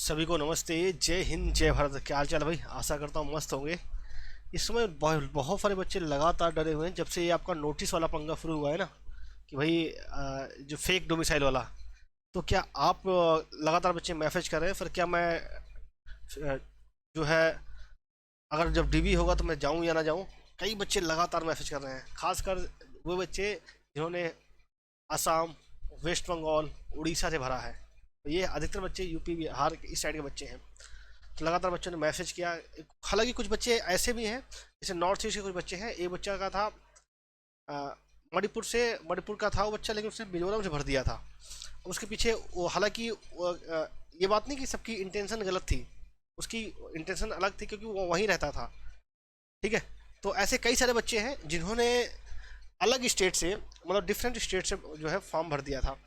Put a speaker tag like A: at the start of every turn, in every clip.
A: सभी को नमस्ते। जय हिंद जय भारत। क्या हाल चाल भाई? आशा करता हूँ मस्त होंगे। इस समय बहुत सारे बच्चे लगातार डरे हुए हैं जब से ये आपका नोटिस वाला पंगा शुरू हुआ है ना, कि भाई जो फेक डोमिसाइल वाला। तो क्या आप लगातार बच्चे मैसेज कर रहे हैं, फिर क्या मैं जो है अगर जब डीबी होगा तो मैं जाऊं या ना जाऊं? कई बच्चे लगातार मैसेज कर रहे हैं, खासकर वो बच्चे जिन्होंने असम, वेस्ट बंगाल, उड़ीसा से भरा है। तो ये अधिकतर बच्चे यूपी बिहार इस साइड के बच्चे हैं। तो लगातार बच्चों ने मैसेज किया। हालांकि कुछ बच्चे ऐसे भी हैं, जैसे नॉर्थ ईस्ट के कुछ बच्चे हैं। एक बच्चा का था अ, मणिपुर का था वो बच्चा, लेकिन उसने मिजोरम से भर दिया था। उसके पीछे वो, हालांकि ये बात नहीं कि सबकी इंटेंशन गलत थी, उसकी इंटेंशन अलग थी क्योंकि वो वहीं रहता था। ठीक है। तो ऐसे कई सारे बच्चे हैं जिन्होंने अलग स्टेट से, मतलब डिफरेंट स्टेट से जो है फॉर्म भर दिया था।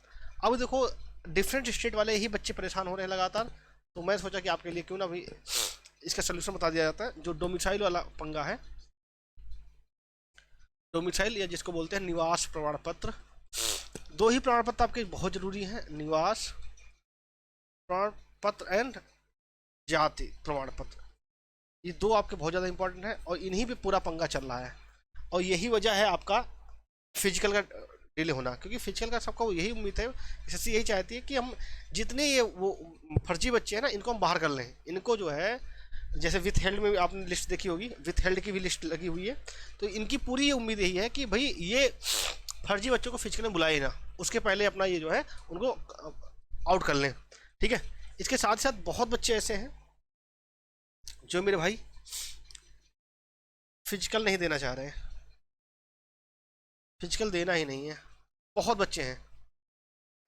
A: अब देखो, डिफरेंट स्टेट वाले ही बच्चे परेशान हो रहे हैं लगातार। तो मैं सोचा कि आपके लिए क्यों ना भी इसका सोल्यूशन बता दिया जाता है। जो डोमिसाइल वाला पंगा है, डोमिसाइल या जिसको बोलते हैं निवास प्रमाण पत्र, दो ही प्रमाण पत्र आपके बहुत जरूरी हैं। निवास प्रमाण पत्र एंड जाति प्रमाण पत्र, ये दो आपके बहुत ज़्यादा इंपॉर्टेंट है और इन्हीं पे पूरा पंगा चल रहा है। और यही वजह है आपका फिजिकल का डिले होना, क्योंकि फिजिकल का सबका यही उम्मीद है, एसएससी यही चाहती है कि हम जितने ये वो फर्जी बच्चे हैं ना, इनको हम बाहर कर लें। इनको जो है, जैसे विथ हेल्ड में भी आपने लिस्ट देखी होगी, विथ हेल्ड की भी लिस्ट लगी हुई है। तो इनकी पूरी ये उम्मीद यही है कि भाई ये फर्जी बच्चों को फिजिकल में बुलाए ना, उसके पहले अपना ये जो है उनको आउट कर लें। ठीक है। इसके साथ साथ बहुत बच्चे ऐसे हैं जो मेरे भाई फिजिकल नहीं देना चाह रहे हैं, फिजिकल देना ही नहीं है। बहुत बच्चे हैं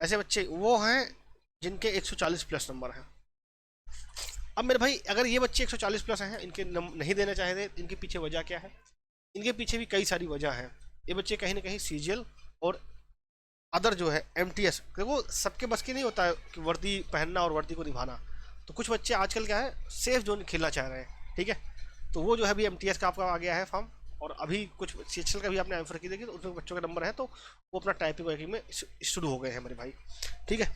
A: ऐसे, बच्चे वो हैं जिनके 140 प्लस नंबर हैं। अब मेरे भाई अगर ये बच्चे 140 प्लस हैं, इनके नहीं देना चाहे थे, इनके पीछे वजह क्या है? इनके पीछे भी कई सारी वजह है। ये बच्चे कहीं ना कहीं सीजीएल और अदर जो है एमटीएस, देखो सबके बस की नहीं होता है कि वर्दी पहनना और वर्दी को निभाना। तो कुछ बच्चे आजकल क्या है, सेफ जोन खेलना चाह रहे हैं। ठीक है। तो वो जो है अभी एमटीएस का आपका आ गया है फॉर्म, और अभी कुछ सीएचएल का भी आपने आंसर की देखी, तो उसमें बच्चों का नंबर है, तो वो अपना टाइपिंग वाइपिंग में शुरू हो गए हैं मेरे भाई। ठीक है।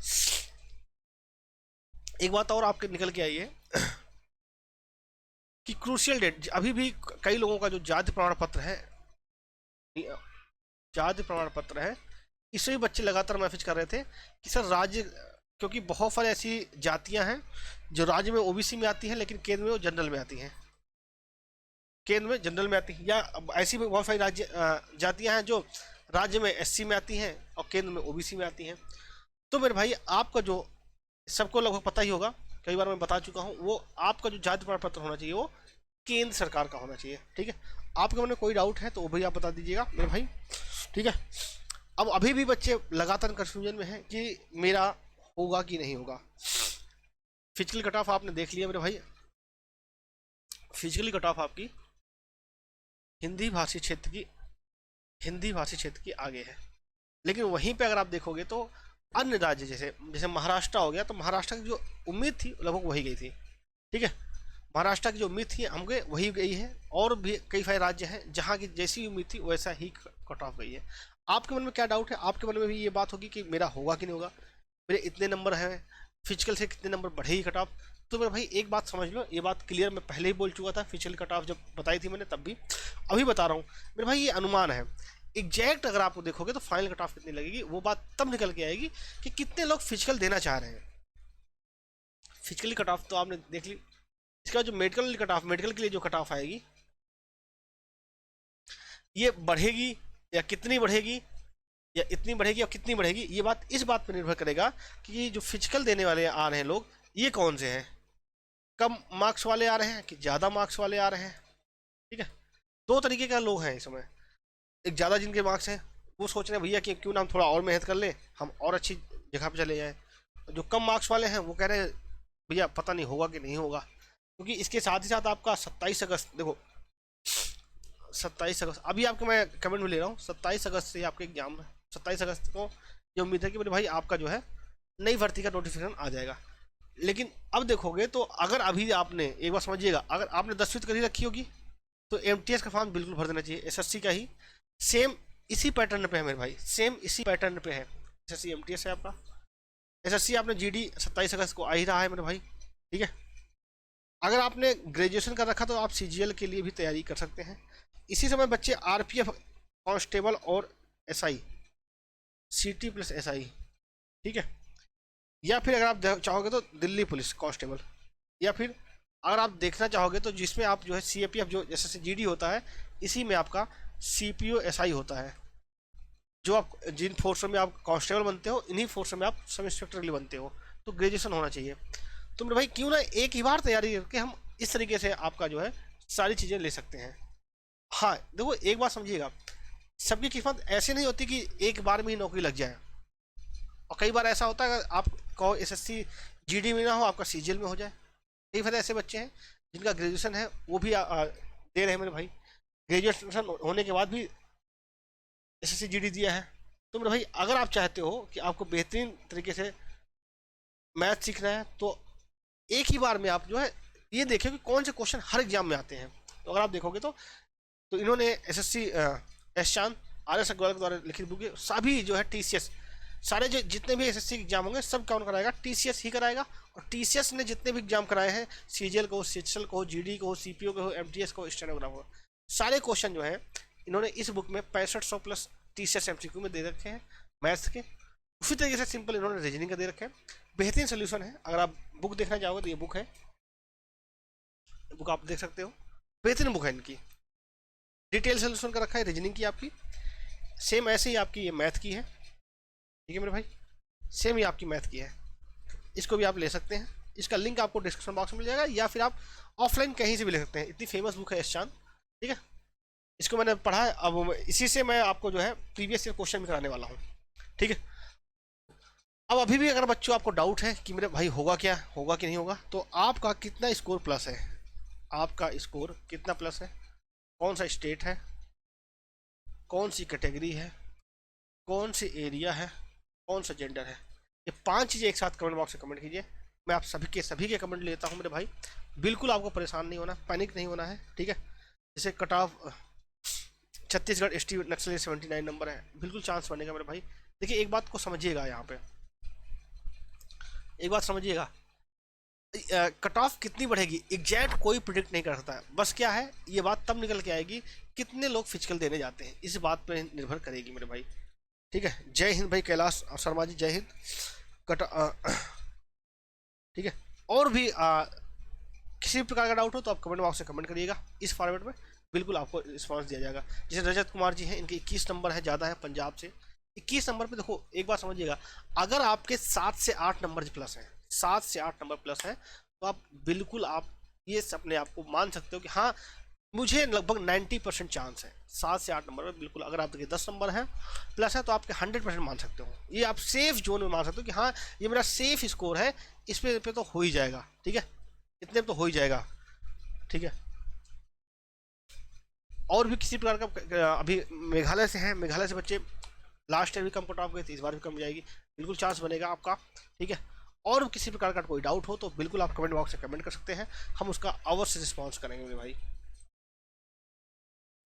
A: एक बात और आपके निकल के आई है कि क्रूशियल डेट, अभी भी कई लोगों का जो जाति प्रमाण पत्र है, जाति प्रमाण पत्र है, इससे भी बच्चे लगातार मैसेज कर रहे थे कि सर राज्य, क्योंकि बहुत सारी ऐसी जातियां हैं जो राज्य में ओबीसी में आती हैं लेकिन केंद्र में वो जनरल में आती हैं, केंद्र में जनरल में आती हैं, या ऐसी भी बहुत सारी राज्य जातियां हैं जो राज्य में एससी में आती हैं और केंद्र में ओबीसी में आती हैं। तो मेरे भाई आपका जो, सबको लगभग पता ही होगा, कई बार मैं बता चुका हूँ, वो आपका जो जाति प्रमाण पत्र होना चाहिए वो केंद्र सरकार का होना चाहिए। ठीक है। आपके मन में कोई डाउट है तो वो भी आप बता दीजिएगा मेरे भाई। ठीक है। अब अभी भी बच्चे लगातार कंफ्यूजन में हैं कि मेरा होगा कि नहीं होगा। फिजिकल कट ऑफ आपने देख लिया मेरे भाई। फिजिकली कट ऑफ आपकी हिंदी भाषी क्षेत्र की, हिंदी भाषी क्षेत्र की आगे है। लेकिन वहीं पे अगर आप देखोगे तो अन्य राज्य, जैसे जैसे महाराष्ट्र हो गया, तो महाराष्ट्र की जो उम्मीद थी लगभग वही गई थी। ठीक है। महाराष्ट्र की जो उम्मीद थी हमको वही गई है, और भी कई सारे राज्य हैं जहाँ की जैसी उम्मीद थी वैसा ही कट ऑफ गई है। आपके मन में क्या डाउट है? आपके मन में भी ये बात होगी कि मेरा होगा कि नहीं होगा, मेरे इतने नंबर हैं, फिजिकल से कितने नंबर बढ़ेगी कट ऑफ। तो मेरे भाई एक बात समझ लो, ये बात क्लियर मैं पहले ही बोल चुका था, फिजिकल कट ऑफ जब बताई थी मैंने तब भी, अभी बता रहा हूँ मेरे भाई, ये अनुमान है। एग्जैक्ट अगर आप देखोगे तो फाइनल कट ऑफ कितनी लगेगी वो बात तब निकल के आएगी कि कितने लोग फिजिकल देना चाह रहे हैं। फिजिकली कट ऑफ तो आपने देख ली। इसका जो मेडिकल कट ऑफ, मेडिकल के लिए जो कट ऑफ आएगी, ये बढ़ेगी या कितनी बढ़ेगी, या इतनी बढ़ेगी और कितनी बढ़ेगी, ये बात इस बात पर निर्भर करेगा कि ये जो फिजिकल देने वाले आ रहे हैं लोग, ये कौन से हैं, कम मार्क्स वाले आ रहे हैं कि ज़्यादा मार्क्स वाले आ रहे हैं। ठीक है। दो तरीके का लोग हैं इसमें। एक ज़्यादा जिनके मार्क्स हैं वो सोच रहे हैं भैया कि क्यों ना हम थोड़ा और मेहनत कर लें, हम और अच्छी जगह पे चले जाएं। जो कम मार्क्स वाले हैं वो कह रहे हैं भैया पता नहीं होगा कि नहीं होगा। क्योंकि इसके साथ ही साथ आपका 27 अगस्त, देखो 27 अगस्त, अभी आपको मैं कमेंट में ले रहा हूँ, 27 अगस्त से आपके एग्जाम है। 27 अगस्त को ये उम्मीद है कि मेरे भाई आपका जो है नई भर्ती का नोटिफिकेशन आ जाएगा। लेकिन अब देखोगे तो अगर अभी आपने, एक बार समझिएगा, अगर आपने 10वीं कर ही रखी होगी तो एमटीएस का फॉर्म बिल्कुल भर देना चाहिए। एसएससी का ही सेम इसी पैटर्न पे है मेरे भाई, सेम इसी पैटर्न पे है। एसएससी एमटीएस है आपका। एसएससी आपने जीडी 27 अगस्त को आ ही रहा है मेरे भाई। ठीक है। अगर आपने ग्रेजुएशन कर रखा तो आप सीजीएल के लिए भी तैयारी कर सकते हैं। इसी समय बच्चे आरपीएफ कांस्टेबल और एसआई, सीटी प्लस एसआई, ठीक है, या फिर अगर आप चाहोगे तो दिल्ली पुलिस कांस्टेबल, या फिर अगर आप देखना चाहोगे तो जिसमें आप जो है सीएपीएफ जो जैसे जीडी होता है, इसी में आपका सीपीओ एसआई होता है। जो आप जिन फोर्सों में आप कांस्टेबल बनते हो, इन्हीं फोर्सों में आप सब इंस्पेक्टर के लिए बनते हो। तो ग्रेजुएशन होना चाहिए। तो मेरे भाई क्यों ना एक ही बार तैयारी करके हम इस तरीके से आपका जो है सारी चीज़ें ले सकते हैं। हाँ देखो एक बात समझिएगा, सबकी किस्मत ऐसे नहीं होती कि एक बार में ही नौकरी लग जाए। और कई बार ऐसा होता है आप कहो एसएससी जीडी में ना हो, आपका सीजीएल में हो जाए। कई बार ऐसे बच्चे हैं जिनका ग्रेजुएशन है वो भी दे रहे हैं मेरे भाई, ग्रेजुएशन होने के बाद भी एसएससी जीडी दिया है। तो मेरे भाई अगर आप चाहते हो कि आपको बेहतरीन तरीके से मैथ सीखना है तो एक ही बार में आप जो है ये देखें कि कौन से क्वेश्चन हर एग्जाम में आते हैं। तो अगर आप देखोगे तो इन्होंने एसएससी एस चांद आर एस अग्रवाल के द्वारा लिखित बुक है, सभी जो है टीसीएस, सारे जो जितने भी एसएससी एग्जाम होंगे सब कौन कराएगा, टीसीएस ही कराएगा। और टीसीएस ने जितने भी एग्जाम कराए हैं, सीजीएल को, सीएचएल को, जीडी को, सीपीओ को, एमटीएस को, स्टेनोग्राफ को, सारे क्वेश्चन जो है इन्होंने इस बुक में 6500 प्लस टीसीएस एमसीक्यू में दे रखे हैं मैथ्स के। उसी तरीके से सिंपल इन्होंने रीजनिंग का दे रखे हैं। बेहतरीन सोल्यूशन है। अगर आप बुक देखना चाहोगे तो ये बुक है, बुक आप देख सकते हो, बेहतरीन बुक है इनकी। डिटेल सोल्यूशन का रखा है रीजनिंग की आपकी, सेम ऐसे ही आपकी ये मैथ की है, ठीक है मेरे भाई, सेम ही आपकी मैथ की है। इसको भी आप ले सकते हैं, इसका लिंक आपको डिस्क्रिप्शन बॉक्स में मिल जाएगा, या फिर आप ऑफलाइन कहीं से भी ले सकते हैं। इतनी फेमस बुक है एस चांद, ठीक है। इसको मैंने पढ़ा है, अब इसी से मैं आपको जो है प्रीवियस ईयर क्वेश्चन भी कराने वाला हूँ, ठीक है। अब अभी भी अगर बच्चों आपको डाउट है कि मेरे भाई होगा क्या, होगा कि नहीं होगा, तो आपका कितना स्कोर प्लस है, आपका स्कोर कितना प्लस है, कौन सा स्टेट है, कौन सी कैटेगरी है, कौन सी एरिया है, कौन सा जेंडर है, ये 5 चीज़ें एक साथ कमेंट बॉक्स में कमेंट कीजिए। मैं आप सभी के कमेंट लेता हूँ मेरे भाई। बिल्कुल आपको परेशान नहीं होना, पैनिक नहीं होना है, ठीक है। जैसे कट ऑफ छत्तीसगढ़ एसटी नक्सली 79 नंबर है, बिल्कुल चांस बनेगा मेरे भाई। देखिए एक बात को समझिएगा, यहाँ पे एक बात समझिएगा, कट ऑफ कितनी बढ़ेगी एग्जैक्ट कोई प्रिडिक्ट नहीं कर सकता है। बस क्या है, ये बात तब निकल के आएगी कितने लोग फिजिकल देने जाते हैं, इस बात पर निर्भर करेगी मेरे भाई, ठीक है। जय हिंद भाई कैलाश शर्मा जी, जय हिंद। ठीक है। और भी किसी भी प्रकार का डाउट हो तो आप कमेंट बॉक्स में कमेंट करिएगा, इस फॉर्मेट में बिल्कुल आपको रिस्पांस दिया जाएगा। जैसे रजत कुमार जी हैं, इनके 21 नंबर है, ज़्यादा है पंजाब से। 21 नंबर पे देखो एक बात समझिएगा, अगर आपके 7 से 8 नंबर प्लस हैं, 7 से 8 नंबर प्लस हैं, तो आप बिल्कुल आप ये अपने आप को मान सकते हो कि हाँ मुझे लगभग 90% चांस है 7 से 8 नंबर में। बिल्कुल अगर आपके 10 नंबर है प्लस है तो आपके 100% मान सकते हो, ये आप सेफ जोन में मान सकते हो कि हाँ ये मेरा सेफ स्कोर है, इस पे तो हो ही जाएगा, ठीक है, इतने पे तो हो ही जाएगा, ठीक है। और भी किसी प्रकार का अभी मेघालय से है, मेघालय से बच्चे लास्ट ईयर भी कम कट ऑफ गए थे, इस बार भी कम जाएगी, बिल्कुल चांस बनेगा आपका, ठीक है। और किसी प्रकार का कोई डाउट हो तो बिल्कुल आप कमेंट बॉक्स में कमेंट कर सकते हैं, हम उसका अवश्य रिस्पॉन्स करेंगे मेरे भाई।